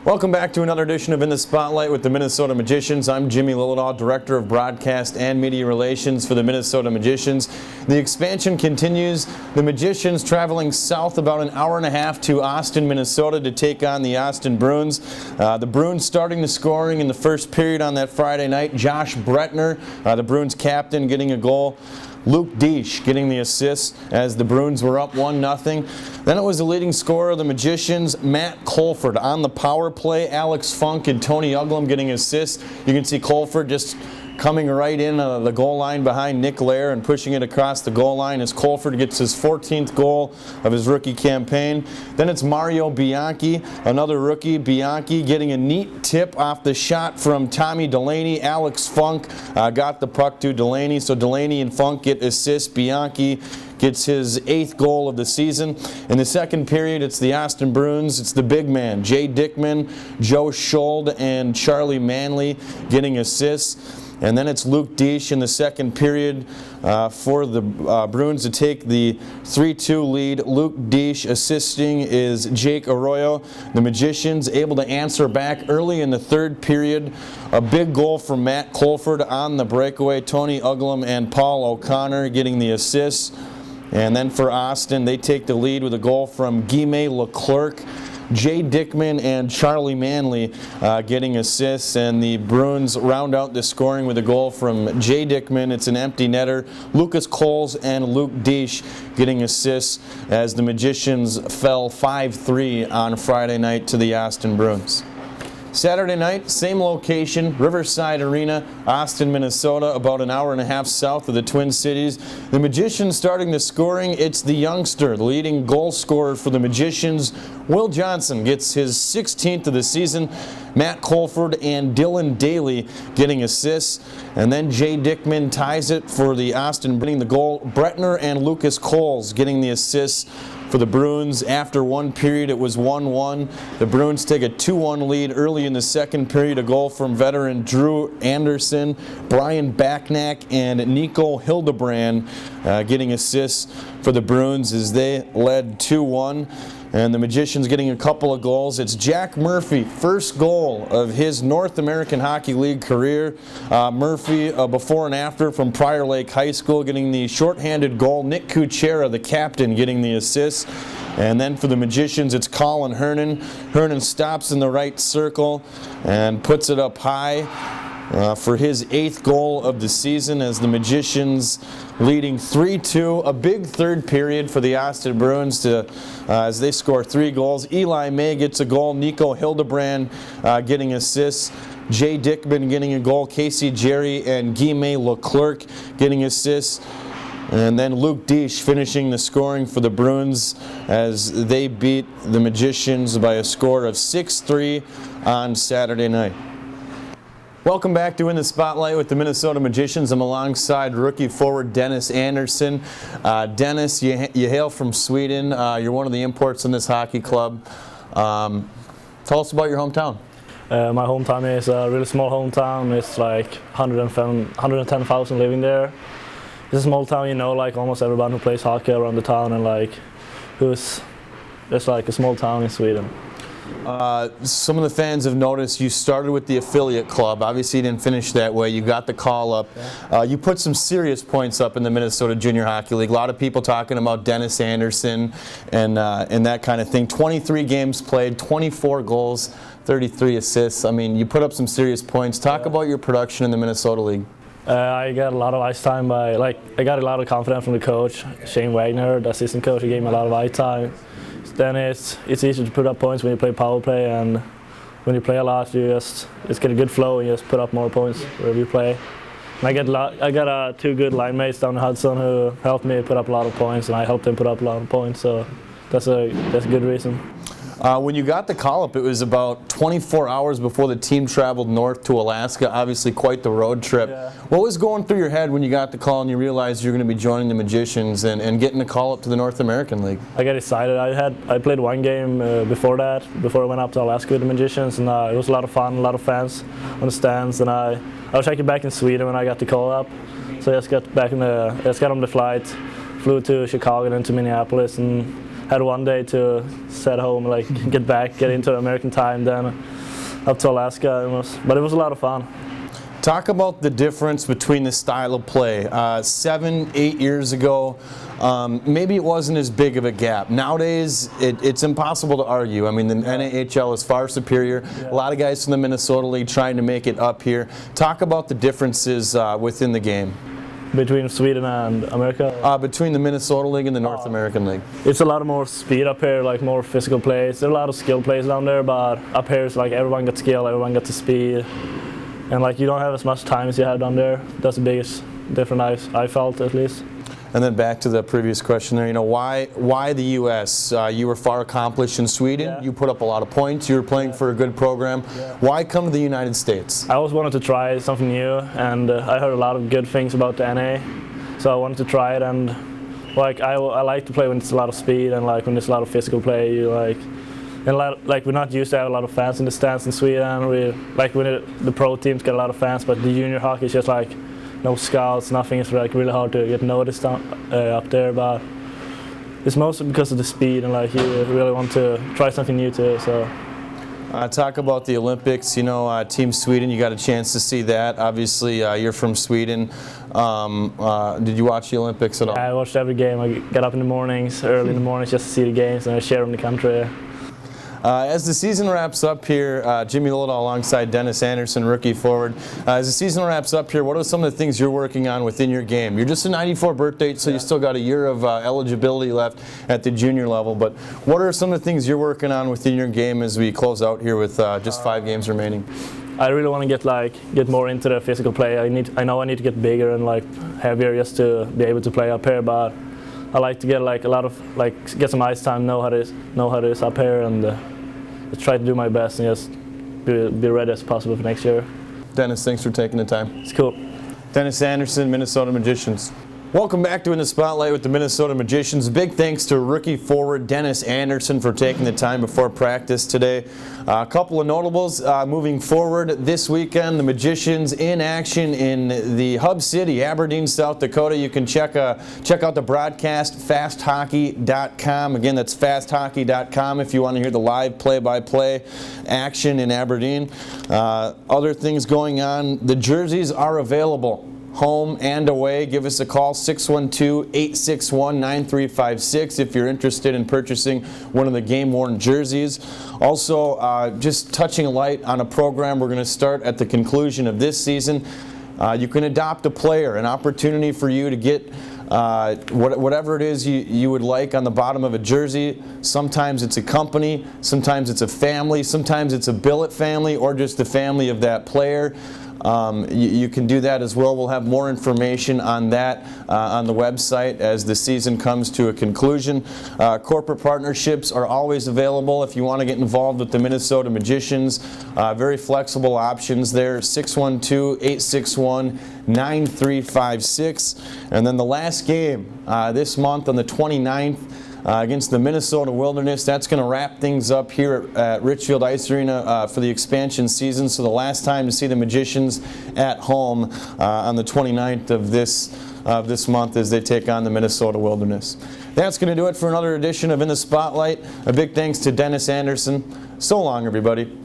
Welcome back to another edition of In the Spotlight with the Minnesota Magicians. I'm Jimmy Lillidaw, Director of Broadcast and Media Relations for the Minnesota Magicians. The expansion continues. The Magicians traveling south about an hour and a half to Austin, Minnesota to take on the Austin Bruins. The Bruins starting the scoring in the first period on that Friday night. Josh Brettner, the Bruins captain, getting a goal. Luke Deesh getting the assist as the Bruins were up 1-0. Then it was the leading scorer of the Magicians, Matt Colford. On the power play, Alex Funk and Tony Uglum getting assists. You can see Colford just coming right in the goal line behind Nick Lair and pushing it across the goal line as Colford gets his 14th goal of his rookie campaign. Then it's Mario Bianchi, another rookie. Bianchi getting a neat tip off the shot from Tommy Delaney. Alex Funk got the puck to Delaney, so Delaney and Funk get assists. Bianchi gets his 8th goal of the season. In the second period, it's the Austin Bruins. It's the big man, Jay Dickman, Joe Schold, and Charlie Manley getting assists. And then it's Luke Deesh in the second period for the Bruins to take the 3-2 lead. Luke Deesh assisting is Jake Arroyo. The Magicians able to answer back early in the third period. A big goal from Matt Colford on the breakaway. Tony Uglum and Paul O'Connor getting the assists. And then for Austin, they take the lead with a goal from Guillemette Leclerc. Jay Dickman and Charlie Manley getting assists, and the Bruins round out the scoring with a goal from Jay Dickman. It's an empty netter. Lucas Coles and Luke Deesh getting assists as the Magicians fell 5-3 on Friday night to the Austin Bruins. Saturday night, same location, Riverside Arena, Austin, Minnesota, about an hour and a half south of the Twin Cities. The Magicians starting the scoring. It's the youngster, the leading goal scorer for the Magicians. Will Johnson gets his 16th of the season. Matt Colford and Dylan Daly getting assists. And then Jay Dickman ties it for the Austin, getting the goal. Brettner and Lucas Coles getting the assists for the Bruins. After one period, it was 1-1. The Bruins take a 2-1 lead early in the second period. A goal from veteran Drew Anderson, Brian Backnack, and Nico Hildebrand getting assists for the Bruins as they led 2-1. And the Magicians getting a couple of goals. It's Jack Murphy, first goal of his North American Hockey League career. Murphy, before and after from Prior Lake High School, getting the shorthanded goal. Nick Kuchera, the captain, getting the assist. And then for the Magicians, it's Colin Hernan. Hernan stops in the right circle and puts it up high for his 8th goal of the season as the Magicians leading 3-2. A big third period for the Austin Bruins as they score 3 goals. Eli May gets a goal. Nico Hildebrand getting assists. Jay Dickman getting a goal. Casey Jerry and Guillemette Leclerc getting assists. And then Luke Deesh finishing the scoring for the Bruins as they beat the Magicians by a score of 6-3 on Saturday night. Welcome back to In the Spotlight with the Minnesota Magicians. I'm alongside rookie forward Dennis Anderson. Dennis, you hail from Sweden. You're one of the imports in this hockey club. Tell us about your hometown. My hometown is a really small hometown. It's like 110,000 living there. It's a small town, you know, like almost everyone who plays hockey around the town, and like it's like a small town in Sweden. Some of the fans have noticed you started with the affiliate club. Obviously you didn't finish that way. You got the call up. You put some serious points up in the Minnesota Junior Hockey League. A lot of people talking about Dennis Anderson and that kind of thing. 23 games played, 24 goals, 33 assists. I mean, you put up some serious points. Talk about your production in the Minnesota League. I got a lot of ice time I got a lot of confidence from the coach, Shane Wagner, the assistant coach. He gave me a lot of ice time. Then it's easy to put up points when you play power play, and when you play a lot, it's get a good flow and you just put up more points wherever you play. And I got 2 good line mates down in Hudson who helped me put up a lot of points, and I helped them put up a lot of points. So that's a good reason. When you got the call-up, it was about 24 hours before the team traveled north to Alaska, obviously quite the road trip. Yeah. What was going through your head when you got the call and you realized you were going to be joining the Magicians and getting a call-up to the North American League? I got excited. I played one game before I went up to Alaska with the Magicians, and it was a lot of fun, a lot of fans on the stands, and I was actually back in Sweden when I got the call-up. So I just got on the flight, flew to Chicago and then to Minneapolis, and had one day to set home, like get into American time, then up to Alaska. But it was a lot of fun. Talk about the difference between the style of play. 7, 8 years ago, maybe it wasn't as big of a gap. Nowadays, it's impossible to argue. I mean, the NAHL is far superior. Yeah. A lot of guys from the Minnesota League trying to make it up here. Talk about the differences within the game. Between Sweden and America? Between the Minnesota League and the North American League. It's a lot more speed up here, like more physical plays. There's a lot of skill plays down there, but up here it's like everyone got skill, everyone got the speed. And like you don't have as much time as you have down there. That's the biggest difference I felt, at least. And then back to the previous question there, why the U.S.? You were far accomplished in Sweden. Yeah. You put up a lot of points. You were playing for a good program. Yeah. Why come to the United States? I always wanted to try something new, and I heard a lot of good things about the NA, so I wanted to try it. And like I like to play when it's a lot of speed and like when there's a lot of physical play. Like we're not used to have a lot of fans in the stands in Sweden. The pro teams get a lot of fans, but the junior hockey is just like no scouts, nothing. It's like really hard to get noticed up there. But it's mostly because of the speed and like you really want to try something new too. So. Talk about the Olympics. Team Sweden. You got a chance to see that. Obviously, you're from Sweden. Did you watch the Olympics at all? I watched every game. I get up in the mornings, early in the mornings, just to see the games and I share them in the country. As the season wraps up here, Jimmy Lillidahl alongside Dennis Anderson, rookie forward. As the season wraps up here, what are some of the things you're working on within your game? You're just a 94 birth date, so you still got a year of eligibility left at the junior level. But what are some of the things you're working on within your game as we close out here with just 5 games remaining? I really want to get more into the physical play. I know I need to get bigger and like heavier just to be able to play up here, but I like to get get some ice time, know how it is up here, and try to do my best and just be ready as possible for next year. Dennis, thanks for taking the time. It's cool. Dennis Anderson, Minnesota Magicians. Welcome back to In the Spotlight with the Minnesota Magicians. Big thanks to rookie forward Dennis Anderson for taking the time before practice today. A couple of notables moving forward this weekend. The Magicians in action in the hub city, Aberdeen, South Dakota. You can check out the broadcast, fasthockey.com. Again, that's fasthockey.com if you want to hear the live play-by-play action in Aberdeen. Other things going on, the jerseys are available. Home and away. Give us a call, 612-861-9356 if you're interested in purchasing one of the game-worn jerseys. Also, just touching a light on a program we're going to start at the conclusion of this season. You can adopt a player, an opportunity for you to get whatever it is you would like on the bottom of a jersey. Sometimes it's a company, sometimes it's a family, sometimes it's a billet family or just the family of that player. You can do that as well. We'll have more information on that on the website as the season comes to a conclusion. Corporate partnerships are always available if you want to get involved with the Minnesota Magicians. Very flexible options there, 612-861-9356. And then the last game this month on the 29th, against the Minnesota Wilderness. That's going to wrap things up here at Richfield Ice Arena for the expansion season. So the last time to see the Magicians at home on the 29th of this month as they take on the Minnesota Wilderness. That's going to do it for another edition of In the Spotlight. A big thanks to Dennis Anderson. So long, everybody.